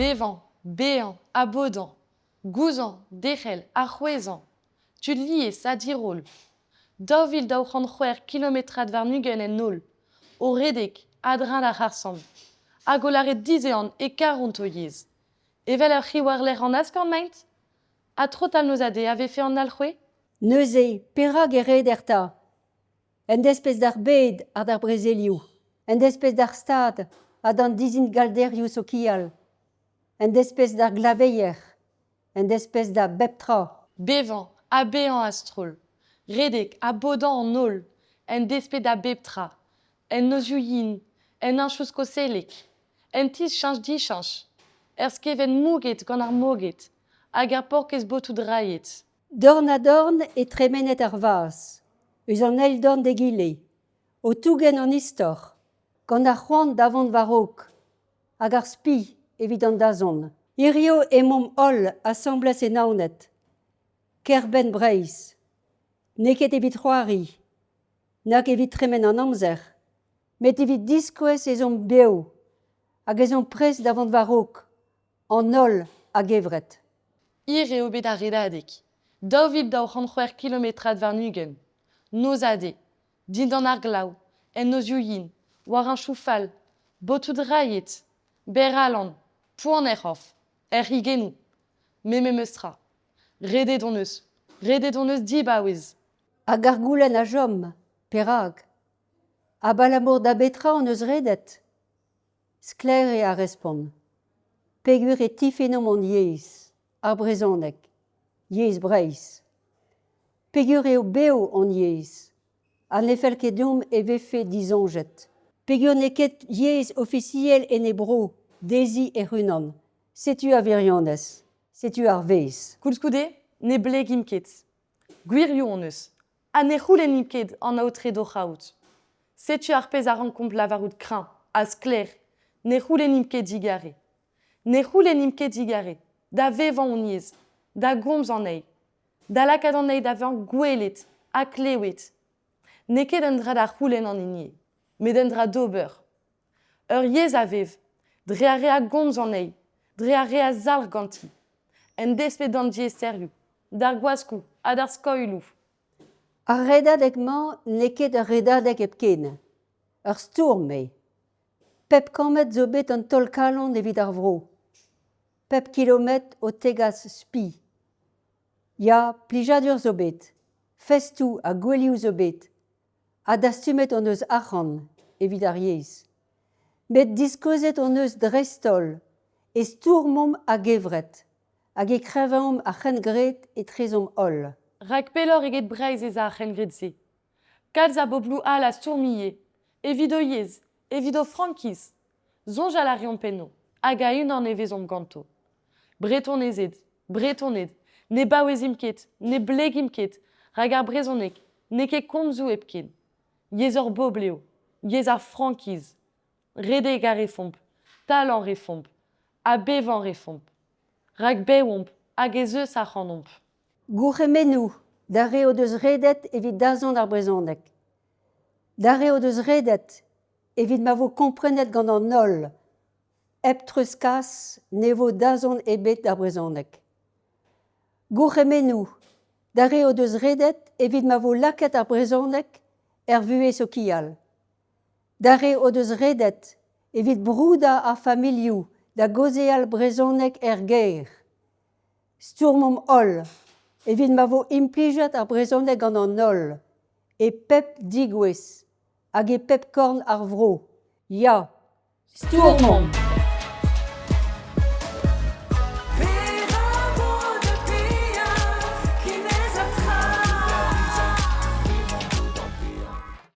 Bévan, béant, abodant, gouzan, dechel, arrouezan, tu lies sadirol. Dovil dauchan chouer kilometrad var nugen en nol, o redek, adrin la harsam, agolare dizean e karonto yez. Evel ur chiwar l'er an askan meint? A trotal nos ade ave fait an alchwe? Neuze, perag e red erta. En despez d'ar bed ar d'ar brezelioù. En despez d'ar stad a d'an dizint galderioù so kial. En despez d'ar glaveier. En despez d'ar beptra. Bévan, abéant astrol, redek, abodant en nol, en desped a beptra, en nozuyin, en anchousko selek, en tis change di change, erskeven mouget gant ar moget, hag ar porkez botou draillet. Dorn a dorn e tremenet ar vaz. Eus an el dorn de gile. O tougen an istor. Gant ar c'hoant davant varok. Hag ar spi evit an dazon. Irio e mom ol assemblez e naonet. Kerben breiz. Neket evit c'hoari. Nak evit tremen an amzer. Met evit diskouez ez on beo. Hag ez on prez davant varok. An ol hag evret. Ir eo bet a redadek. Dovil daou c'hwer kilometrad var nugen. Noz ade, din an ar glaou, en noz yin, war an choufal, botou draillet, ber alan, pouan er hof, er higenou, meme meustra. Redet on eus dibaouez. Hag ar goulenn a jom, perag. A balamour da betra an eus redet. Skler e a respon. Pegur e tifenom an yez, ar brezonek, yez breiz. Pegur eo beo an yez, an efel ket dom e vefe dizonjet. Pegur neket yez officiel en ebro, dezi e runan. Setu a virionez, setu ar vez. Koulskoude, ne bleg imket. Gwirioù on eus. A ne c'houlen imket an aotre do c'haout. Setu ar pez a rankomp lavarout kran, a skler, ne c'houlen imket digare. Ne c'houlen imket digare, da vevan on yez, da gomz an ei, da lakad an ei da vean gwelet, a klewet. Ne ket un dra da c'houlen an inie, met un dra d'ober. Ur yez a vev, dre a re a gomz an ei, dre a re a zalr ganti. En desped an diesterioù, d'ar gwaskou, a d'ar skoilou. Ar redadek man neket ur redadek epken. Ur stourm me. Pep kamet zo bet an tol kalon evit ar vro. Pep kilomet o tegas spi. Ya, plijadur zo bet. Festou a gwelioù zo bet. A da stumet an eus achan evit ar yez. Met diskozet an eus drestol. E stourmom a gevret. Hag e krevaom a c'hengret e trezom ol. Rak pelor eget breiz ez a c'hengretze. Kalz a boblou al a stourmie, evit o yez, evit o frankiz. Zonj a la rion penno, hag a un an evezom ganto. Bretonezed, ne baouez imket, ne bleg imket, rak ar brezonek, ne ket komzou epken. Yez ur bobleo, yez ar frankiz. Redek a refomp, talan refomp, a bevan refomp. Rak bewomp, hag ez eus a c'hanomp. Gourremenou, dare o deus redet evit dazon ar brezonek. Dare o deus redet evit ma vo komprenet gant an ol. Ep treuskas ne vo dazon ebet ar brezonek. Gourremenou, dare o deus redet evit ma vo laket ar brezonek vuez o kial. Dare o deus redet evit brouda ar familioù da gozeal brezonek ger. Stourmom ol, evit ma vo implijet ar brezonek gant an ol. E pep digwez, hag e pep korn ar vro. Ya, stourmom!